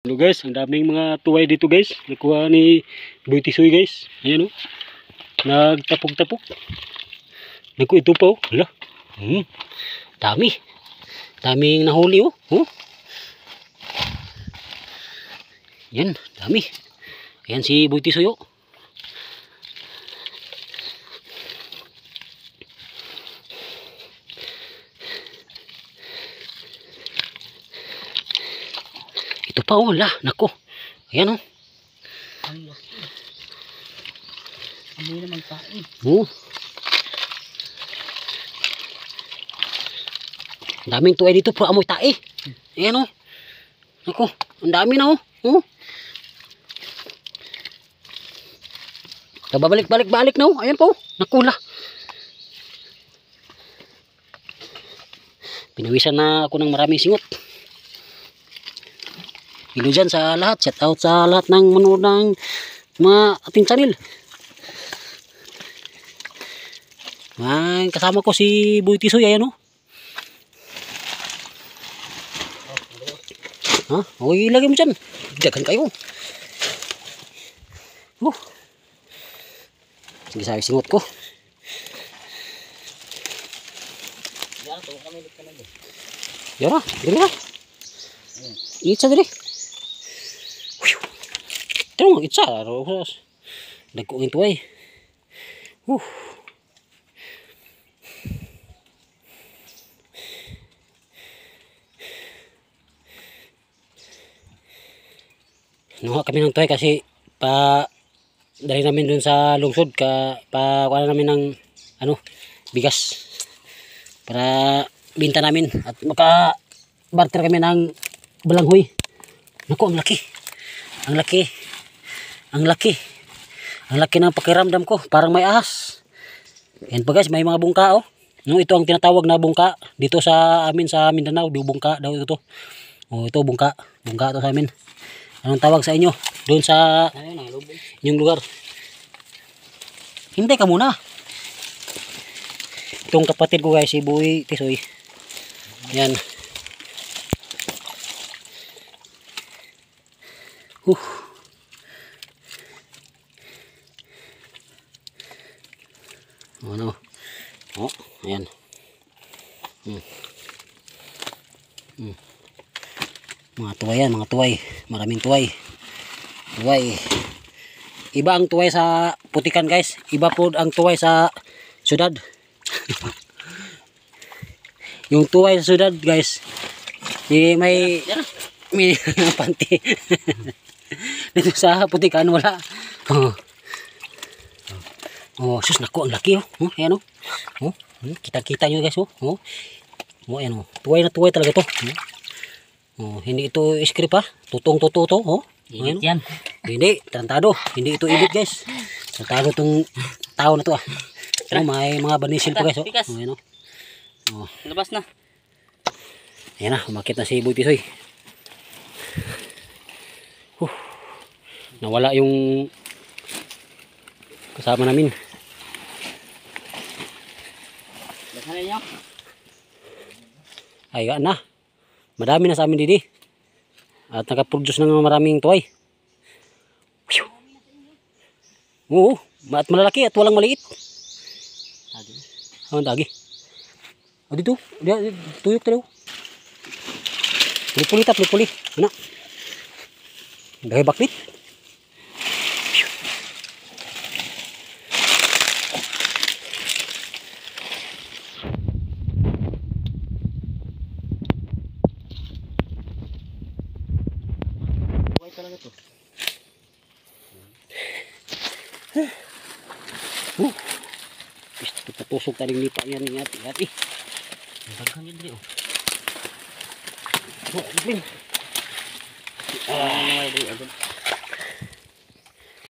No guys, ang daming mga tuway dito guys. Nakuha ni Boy Tisoy guys. Ayan oh. Nagtapog-tapog. Naku, ito pa oh. Hala. Dami. Daming nahuli oh. Oh. Yan, dami. Ayan si Boy Tisoy oh. Ito pa oh, lah, nako. Ayan oh. Amoy naman kain. Oh. Daming tuway dito po, amoy tae. Ayan oh. Nako, ang dami na oh. Oh. Babalik-balik na oh. Ayan po. Naku lah. Pinawisan na ako ng maraming singot. Hello dyan sa lahat. Shout out sa lahat ng manood ng mga ating channel. Kasama ko si Boy Tisoy. Ayan o. Ha? O ilagay mo dyan. Dagan kayo. Sige sa singot ko. Yara, dili na. Itsa dili. Terus itsa ros. Dagko ito ay. Nuha kami ng tuway kasi dali namin dun sa lungsod kuha namin ng bigas para binta namin at maka-barter kami ng balanghoy. Naku, ang laki. Ang laki. Ang laki. Ang laki ng pakiramdam ko. Parang may ahas. Yan pa guys, may mga bungka oh. No, ito ang tinatawag na bungka dito sa amin sa Mindanao. Bungka daw ito. Oh, ito bungka. Bungka ito sa amin. Anong tawag sa inyo? Doon sa inyong lugar. Hintay ka muna. Itong kapatid ko guys, si Boy Tisoy. Yan. Ano? Oh, ayan. Mga tuway yan, mga tuway. Maraming tuway. Tuway. Iba ang tuway sa putikan guys. Iba po ang tuway sa syudad. Yung tuway sa syudad guys, may panty. Dito sa putikan wala. Oh, sus nako, ang laki oh. Ayan oh. Kita-kita nyo guys oh. Ayan oh. Tuway na tuway talaga to. Oh, hindi ito script ha. Tutong-tuto to. Oh. Edit yan. Hindi, tarantado. Hindi ito edit guys. Tarantado tong tao na to ah. Oh, may mga banisil pa guys oh. Ayan oh. Labas na. Ayan na, umakit na si Boy Tisoy. Nawala yung kasama namin. Lasan niyo. Ayan na. Madami na sa amin didi. At nakaproduce ng maraming tuway. Oo, at malalaki at walang maliit. Ang dagi. Dito, tuyok tayo. Puli-puli. Ano? Dagay baklit. Buhay talaga to. Gusto patusok tayo nipa yan ng hati-hati. Daghang yun dito. Oh,